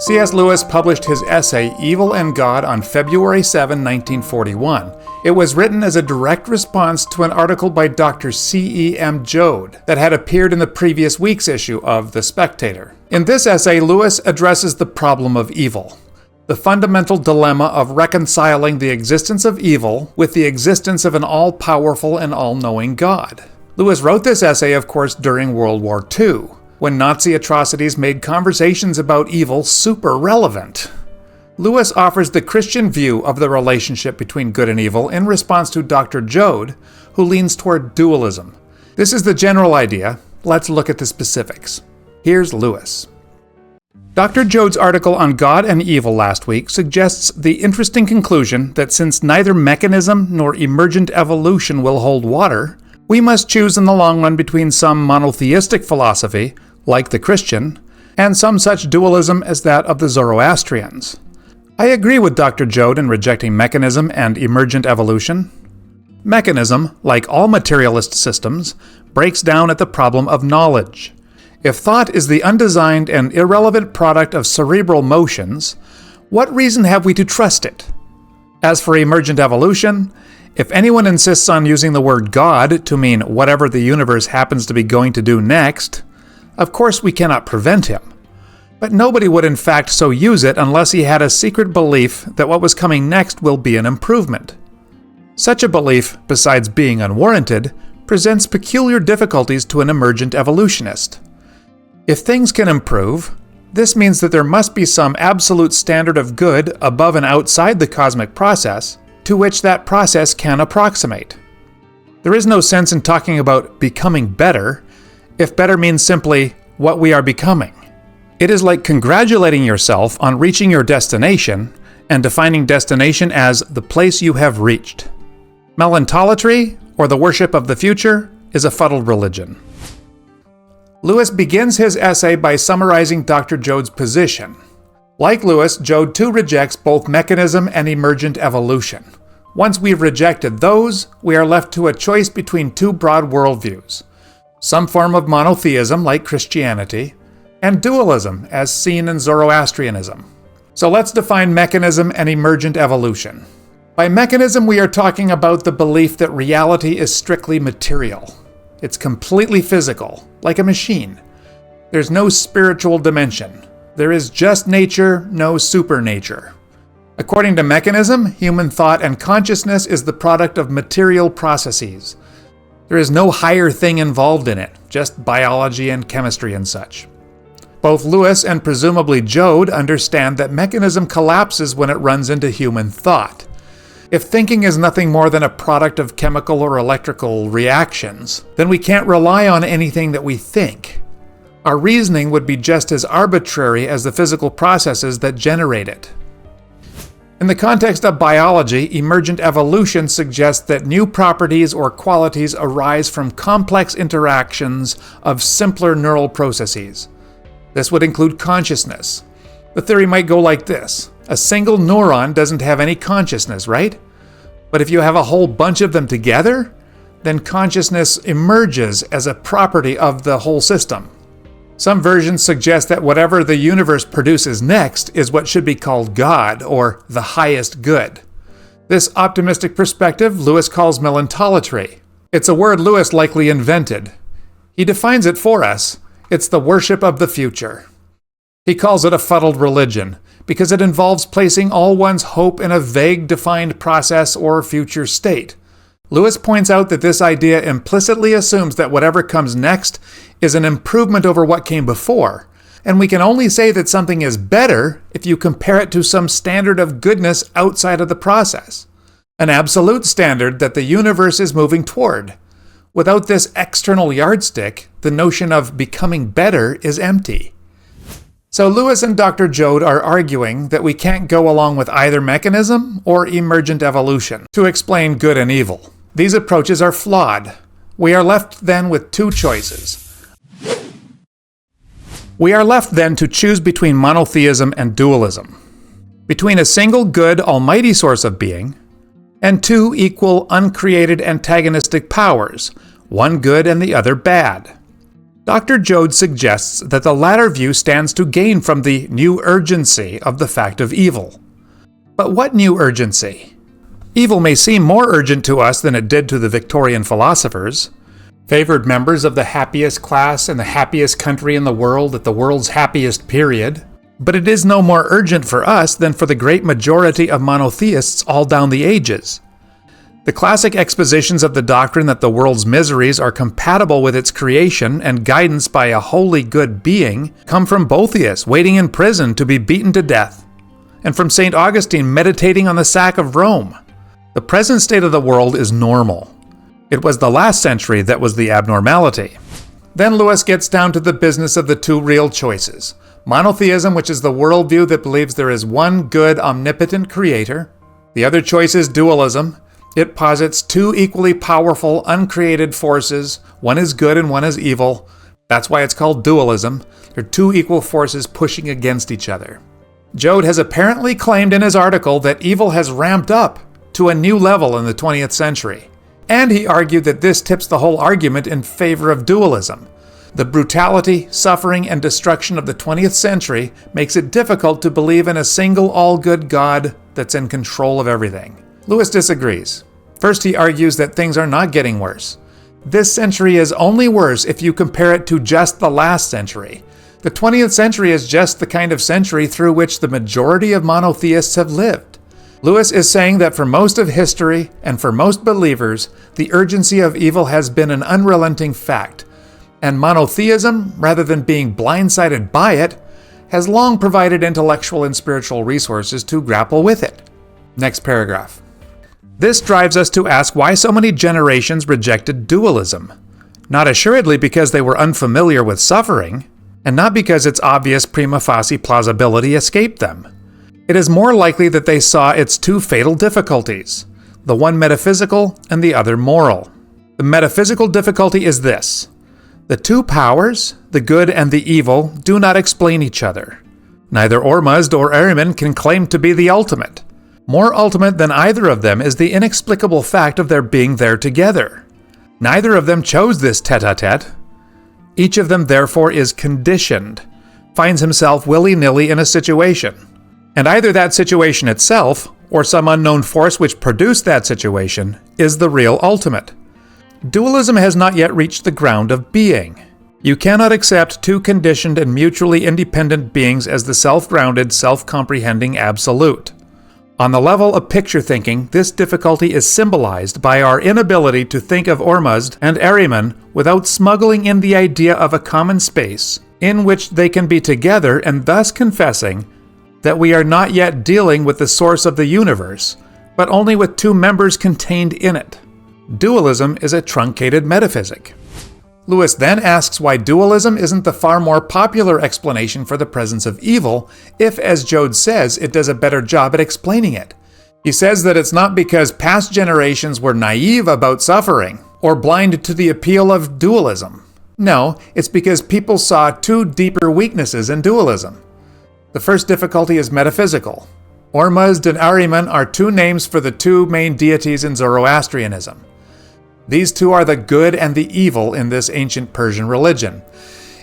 C.S. Lewis published his essay, Evil and God, on February 7, 1941. It was written as a direct response to an article by Dr. C.E.M. Joad that had appeared in the previous week's issue of The Spectator. In this essay, Lewis addresses the problem of evil, the fundamental dilemma of reconciling the existence of evil with the existence of an all-powerful and all-knowing God. Lewis wrote this essay, of course, during World War II, when Nazi atrocities made conversations about evil super relevant. Lewis offers the Christian view of the relationship between good and evil in response to Dr. Joad, who leans toward dualism. This is the general idea. Let's look at the specifics. Here's Lewis. Dr. Joad's article on God and evil last week suggests the interesting conclusion that since neither mechanism nor emergent evolution will hold water, we must choose in the long run between some monotheistic philosophy, like the Christian, and some such dualism as that of the Zoroastrians. I agree with Dr. Joad in rejecting mechanism and emergent evolution. Mechanism, like all materialist systems, breaks down at the problem of knowledge. If thought is the undesigned and irrelevant product of cerebral motions, what reason have we to trust it? As for emergent evolution, if anyone insists on using the word God to mean whatever the universe happens to be going to do next, of course we cannot prevent him. But nobody would in fact so use it unless he had a secret belief that what was coming next will be an improvement. Such a belief, besides being unwarranted, presents peculiar difficulties to an emergent evolutionist. If things can improve, this means that there must be some absolute standard of good above and outside the cosmic process to which that process can approximate. There is no sense in talking about becoming better if better means simply what we are becoming. It is like congratulating yourself on reaching your destination and defining destination as the place you have reached. Melantolatry, or the worship of the future, is a fuddled religion. Lewis begins his essay by summarizing Dr. Joad's position. Like Lewis, Joad too rejects both mechanism and emergent evolution. Once we've rejected those, we are left to a choice between two broad worldviews: some form of monotheism, like Christianity, and dualism, as seen in Zoroastrianism. So let's define mechanism and emergent evolution. By mechanism, we are talking about the belief that reality is strictly material. It's completely physical, like a machine. There's no spiritual dimension. There is just nature, no supernature. According to mechanism, human thought and consciousness is the product of material processes. There is no higher thing involved in it, just biology and chemistry and such. Both Lewis and presumably Joad understand that mechanism collapses when it runs into human thought. If thinking is nothing more than a product of chemical or electrical reactions, then we can't rely on anything that we think. Our reasoning would be just as arbitrary as the physical processes that generate it. In the context of biology, emergent evolution suggests that new properties or qualities arise from complex interactions of simpler neural processes. This would include consciousness. The theory might go like this: a single neuron doesn't have any consciousness, right? But if you have a whole bunch of them together, then consciousness emerges as a property of the whole system. Some versions suggest that whatever the universe produces next is what should be called God, or the highest good. This optimistic perspective Lewis calls melantolatry. It's a word Lewis likely invented. He defines it for us. It's the worship of the future. He calls it a fuddled religion, because it involves placing all one's hope in a vague defined process or future state. Lewis points out that this idea implicitly assumes that whatever comes next is an improvement over what came before, and we can only say that something is better if you compare it to some standard of goodness outside of the process, an absolute standard that the universe is moving toward. Without this external yardstick, the notion of becoming better is empty. So Lewis and Dr. Joad are arguing that we can't go along with either mechanism or emergent evolution to explain good and evil. These approaches are flawed. We are left then with two choices. We are left then to choose between monotheism and dualism, between a single good almighty source of being and two equal uncreated antagonistic powers, one good and the other bad. Dr. Joad suggests that the latter view stands to gain from the new urgency of the fact of evil. But what new urgency? Evil may seem more urgent to us than it did to the Victorian philosophers, favored members of the happiest class in the happiest country in the world at the world's happiest period. But it is no more urgent for us than for the great majority of monotheists all down the ages. The classic expositions of the doctrine that the world's miseries are compatible with its creation and guidance by a wholly good being come from Boethius waiting in prison to be beaten to death, and from St. Augustine meditating on the sack of Rome. The present state of the world is normal. It was the last century that was the abnormality. Then Lewis gets down to the business of the two real choices. Monotheism, which is the worldview that believes there is one good, omnipotent creator. The other choice is dualism. It posits two equally powerful, uncreated forces. One is good and one is evil. That's why it's called dualism. They're two equal forces pushing against each other. Joad has apparently claimed in his article that evil has ramped up to a new level in the 20th century. And he argued that this tips the whole argument in favor of dualism. The brutality, suffering, and destruction of the 20th century makes it difficult to believe in a single all-good God that's in control of everything. Lewis disagrees. First, he argues that things are not getting worse. This century is only worse if you compare it to just the last century. The 20th century is just the kind of century through which the majority of monotheists have lived. Lewis is saying that for most of history and for most believers, the urgency of evil has been an unrelenting fact, and monotheism, rather than being blindsided by it, has long provided intellectual and spiritual resources to grapple with it. Next paragraph. This drives us to ask why so many generations rejected dualism. Not assuredly because they were unfamiliar with suffering, and not because its obvious prima facie plausibility escaped them. It is more likely that they saw its two fatal difficulties, the one metaphysical and the other moral. The metaphysical difficulty is this: the two powers, the good and the evil, do not explain each other. Neither Ormuzd or Ahriman can claim to be the ultimate. More ultimate than either of them is the inexplicable fact of their being there together. Neither of them chose this tete-a-tete. Each of them therefore is conditioned, finds himself willy-nilly in a situation. And either that situation itself, or some unknown force which produced that situation, is the real ultimate. Dualism has not yet reached the ground of being. You cannot accept two conditioned and mutually independent beings as the self-grounded, self-comprehending absolute. On the level of picture thinking, this difficulty is symbolized by our inability to think of Ormuzd and Ahriman without smuggling in the idea of a common space in which they can be together, and thus confessing that we are not yet dealing with the source of the universe, but only with two members contained in it. Dualism is a truncated metaphysic. Lewis then asks why dualism isn't the far more popular explanation for the presence of evil, if, as Joad says, it does a better job at explaining it. He says that it's not because past generations were naive about suffering, or blind to the appeal of dualism. No, it's because people saw two deeper weaknesses in dualism. The first difficulty is metaphysical. Ormuzd and Ahriman are two names for the two main deities in Zoroastrianism. These two are the good and the evil in this ancient Persian religion.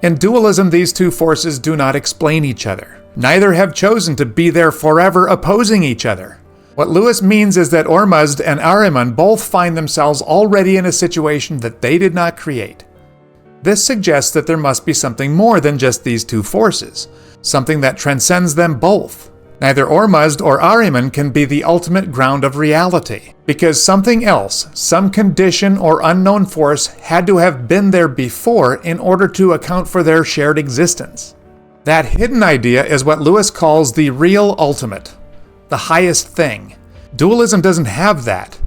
In dualism, these two forces do not explain each other. Neither have chosen to be there forever opposing each other. What Lewis means is that Ormuzd and Ahriman both find themselves already in a situation that they did not create. This suggests that there must be something more than just these two forces, something that transcends them both. Neither Ormuzd or Ahriman can be the ultimate ground of reality, because something else, some condition or unknown force, had to have been there before in order to account for their shared existence. That hidden idea is what Lewis calls the real ultimate, the highest thing. Dualism doesn't have that.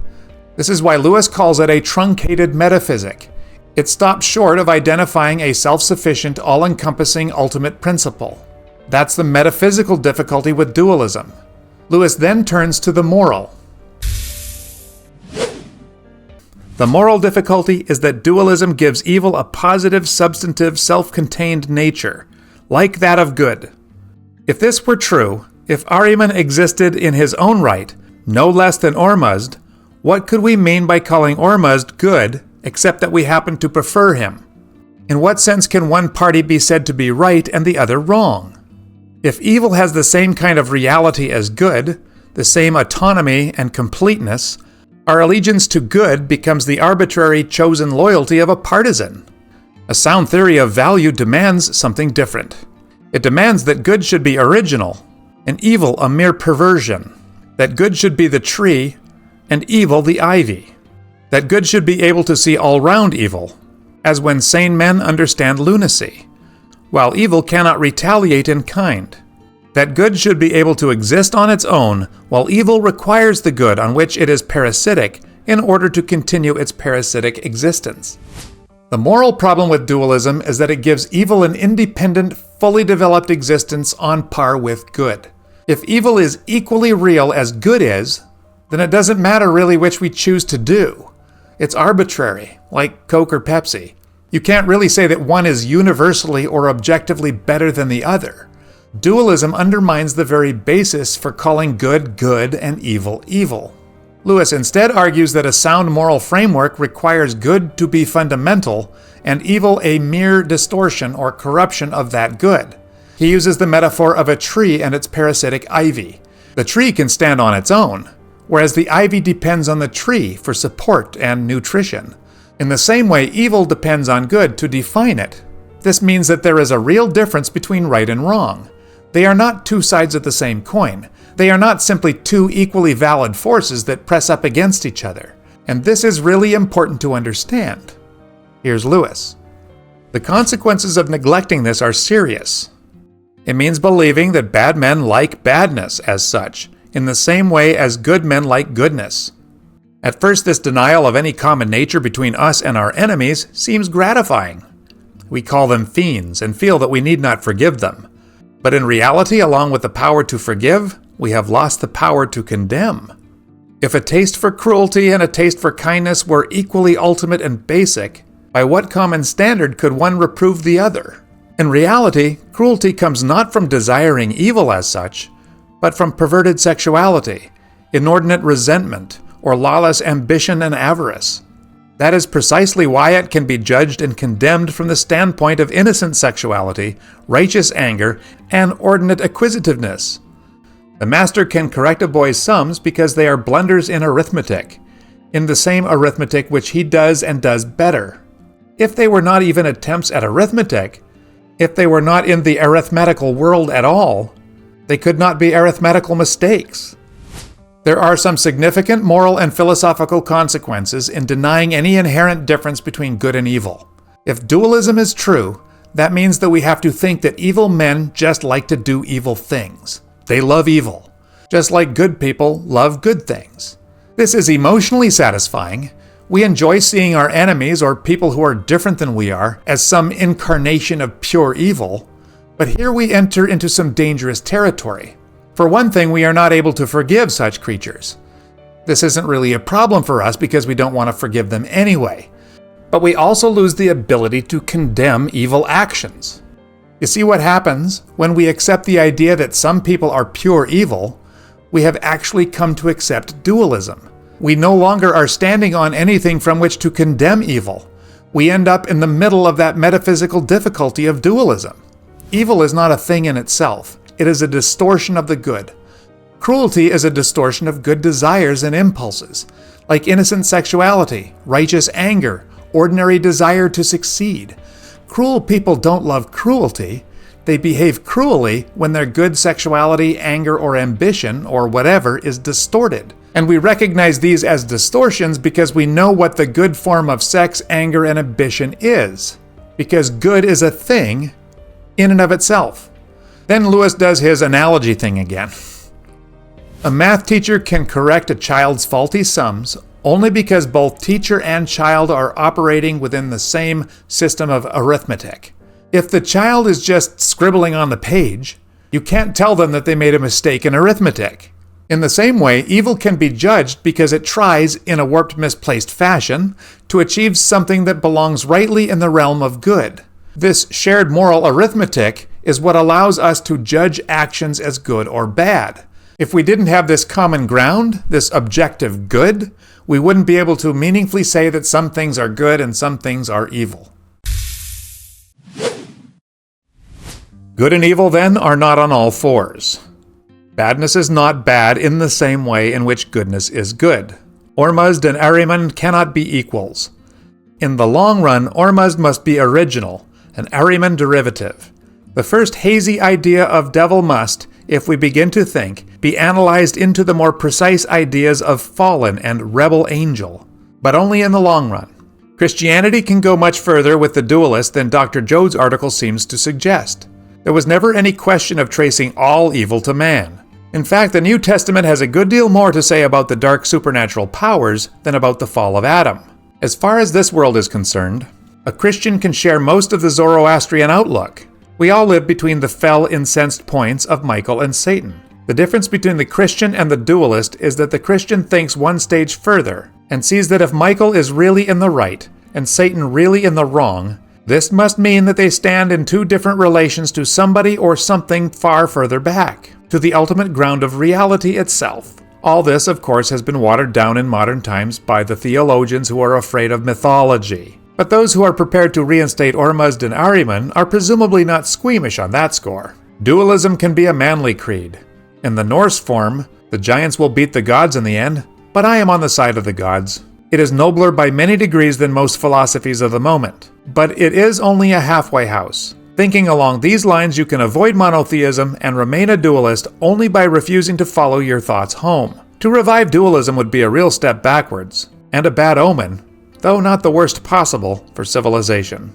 This is why Lewis calls it a truncated metaphysic. It stops short of identifying a self-sufficient, all-encompassing ultimate principle. That's the metaphysical difficulty with dualism. Lewis then turns to the moral. The moral difficulty is that dualism gives evil a positive, substantive, self-contained nature, like that of good. If this were true, if Ahriman existed in his own right, no less than Ormuzd, what could we mean by calling Ormuzd good, except that we happen to prefer him? In what sense can one party be said to be right and the other wrong? If evil has the same kind of reality as good, the same autonomy and completeness, our allegiance to good becomes the arbitrary chosen loyalty of a partisan. A sound theory of value demands something different. It demands that good should be original, and evil a mere perversion, that good should be the tree, and evil the ivy, that good should be able to see all round evil, as when sane men understand lunacy, while evil cannot retaliate in kind, that good should be able to exist on its own, while evil requires the good on which it is parasitic in order to continue its parasitic existence. The moral problem with dualism is that it gives evil an independent, fully developed existence on par with good. If evil is equally real as good is, then it doesn't matter really which we choose to do. It's arbitrary, like Coke or Pepsi. You can't really say that one is universally or objectively better than the other. Dualism undermines the very basis for calling good good and evil evil. Lewis instead argues that a sound moral framework requires good to be fundamental and evil a mere distortion or corruption of that good. He uses the metaphor of a tree and its parasitic ivy. The tree can stand on its own, whereas the ivy depends on the tree for support and nutrition. In the same way, evil depends on good to define it. This means that there is a real difference between right and wrong. They are not two sides of the same coin. They are not simply two equally valid forces that press up against each other. And this is really important to understand. Here's Lewis. The consequences of neglecting this are serious. It means believing that bad men like badness as such, in the same way as good men like goodness. At first, this denial of any common nature between us and our enemies seems gratifying. We call them fiends and feel that we need not forgive them. But in reality, along with the power to forgive, we have lost the power to condemn. If a taste for cruelty and a taste for kindness were equally ultimate and basic, by what common standard could one reprove the other? In reality, cruelty comes not from desiring evil as such, but from perverted sexuality, inordinate resentment, or lawless ambition and avarice. That is precisely why it can be judged and condemned from the standpoint of innocent sexuality, righteous anger, and ordinate acquisitiveness. The master can correct a boy's sums because they are blunders in arithmetic, in the same arithmetic which he does and does better. If they were not even attempts at arithmetic, if they were not in the arithmetical world at all, they could not be arithmetical mistakes. There are some significant moral and philosophical consequences in denying any inherent difference between good and evil. If dualism is true, that means that we have to think that evil men just like to do evil things. They love evil, just like good people love good things. This is emotionally satisfying. We enjoy seeing our enemies or people who are different than we are as some incarnation of pure evil. But here we enter into some dangerous territory. For one thing, we are not able to forgive such creatures. This isn't really a problem for us because we don't want to forgive them anyway. But we also lose the ability to condemn evil actions. You see what happens when we accept the idea that some people are pure evil? We have actually come to accept dualism. We no longer are standing on anything from which to condemn evil. We end up in the middle of that metaphysical difficulty of dualism. Evil is not a thing in itself. It is a distortion of the good. Cruelty is a distortion of good desires and impulses, like innocent sexuality, righteous anger, ordinary desire to succeed. Cruel people don't love cruelty. They behave cruelly when their good sexuality, anger, or ambition, or whatever, is distorted. And we recognize these as distortions because we know what the good form of sex, anger, and ambition is. Because good is a thing in and of itself. Then Lewis does his analogy thing again. A math teacher can correct a child's faulty sums only because both teacher and child are operating within the same system of arithmetic. If the child is just scribbling on the page, you can't tell them that they made a mistake in arithmetic. In the same way, evil can be judged because it tries, in a warped, misplaced fashion, to achieve something that belongs rightly in the realm of good. This shared moral arithmetic is what allows us to judge actions as good or bad. If we didn't have this common ground, this objective good, we wouldn't be able to meaningfully say that some things are good and some things are evil. Good and evil, then, are not on all fours. Badness is not bad in the same way in which goodness is good. Ormuzd and Ahriman cannot be equals. In the long run, Ormuzd must be original, and Ahriman derivative. The first hazy idea of devil must, if we begin to think, be analyzed into the more precise ideas of fallen and rebel angel, but only in the long run. Christianity can go much further with the dualist than Dr. Joad's article seems to suggest. There was never any question of tracing all evil to man. In fact, the New Testament has a good deal more to say about the dark supernatural powers than about the fall of Adam. As far as this world is concerned, a Christian can share most of the Zoroastrian outlook. We all live between the fell incensed points of Michael and Satan. The difference between the Christian and the dualist is that the Christian thinks one stage further and sees that if Michael is really in the right and Satan really in the wrong, this must mean that they stand in two different relations to somebody or something far further back, to the ultimate ground of reality itself. All this, of course, has been watered down in modern times by the theologians who are afraid of mythology. But those who are prepared to reinstate Ormuzd and Ahriman are presumably not squeamish on that score. Dualism can be a manly creed. In the Norse form, the giants will beat the gods in the end, but I am on the side of the gods. It is nobler by many degrees than most philosophies of the moment, but it is only a halfway house. Thinking along these lines, you can avoid monotheism and remain a dualist only by refusing to follow your thoughts home. To revive dualism would be a real step backwards, and a bad omen, though not the worst possible for civilization.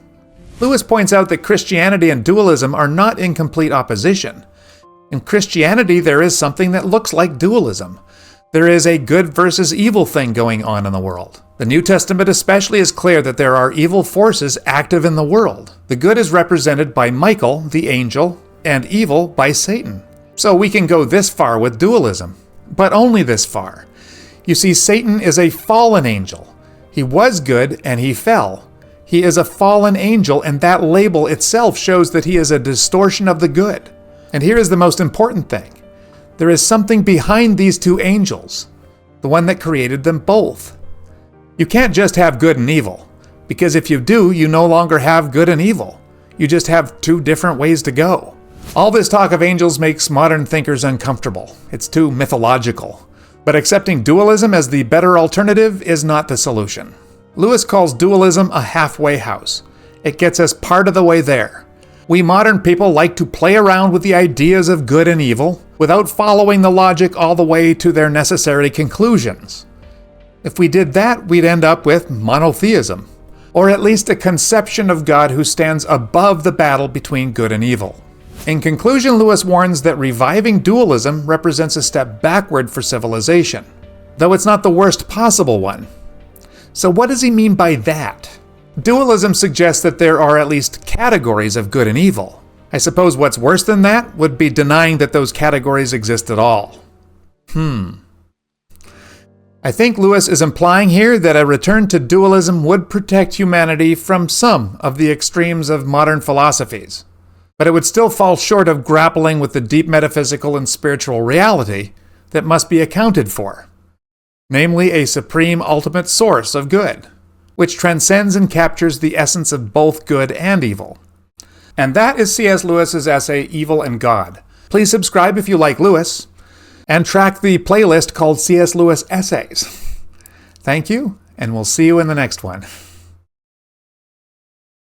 Lewis points out that Christianity and dualism are not in complete opposition. In Christianity, there is something that looks like dualism. There is a good versus evil thing going on in the world. The New Testament especially is clear that there are evil forces active in the world. The good is represented by Michael, the angel, and evil by Satan. So we can go this far with dualism, but only this far. You see, Satan is a fallen angel. He was good and he fell. He is a fallen angel, and that label itself shows that he is a distortion of the good. And here is the most important thing. There is something behind these two angels, the one that created them both. You can't just have good and evil, because if you do, you no longer have good and evil. You just have two different ways to go. All this talk of angels makes modern thinkers uncomfortable. It's too mythological. But accepting dualism as the better alternative is not the solution. Lewis calls dualism a halfway house. It gets us part of the way there. We modern people like to play around with the ideas of good and evil without following the logic all the way to their necessary conclusions. If we did that, we'd end up with monotheism, or at least a conception of God who stands above the battle between good and evil. In conclusion, Lewis warns that reviving dualism represents a step backward for civilization, though it's not the worst possible one. So what does he mean by that? Dualism suggests that there are at least categories of good and evil. I suppose what's worse than that would be denying that those categories exist at all. I think Lewis is implying here that a return to dualism would protect humanity from some of the extremes of modern philosophies, but it would still fall short of grappling with the deep metaphysical and spiritual reality that must be accounted for, namely a supreme ultimate source of good, which transcends and captures the essence of both good and evil. And that is C.S. Lewis's essay, Evil and God. Please subscribe if you like Lewis, and track the playlist called C.S. Lewis Essays. Thank you, and we'll see you in the next one.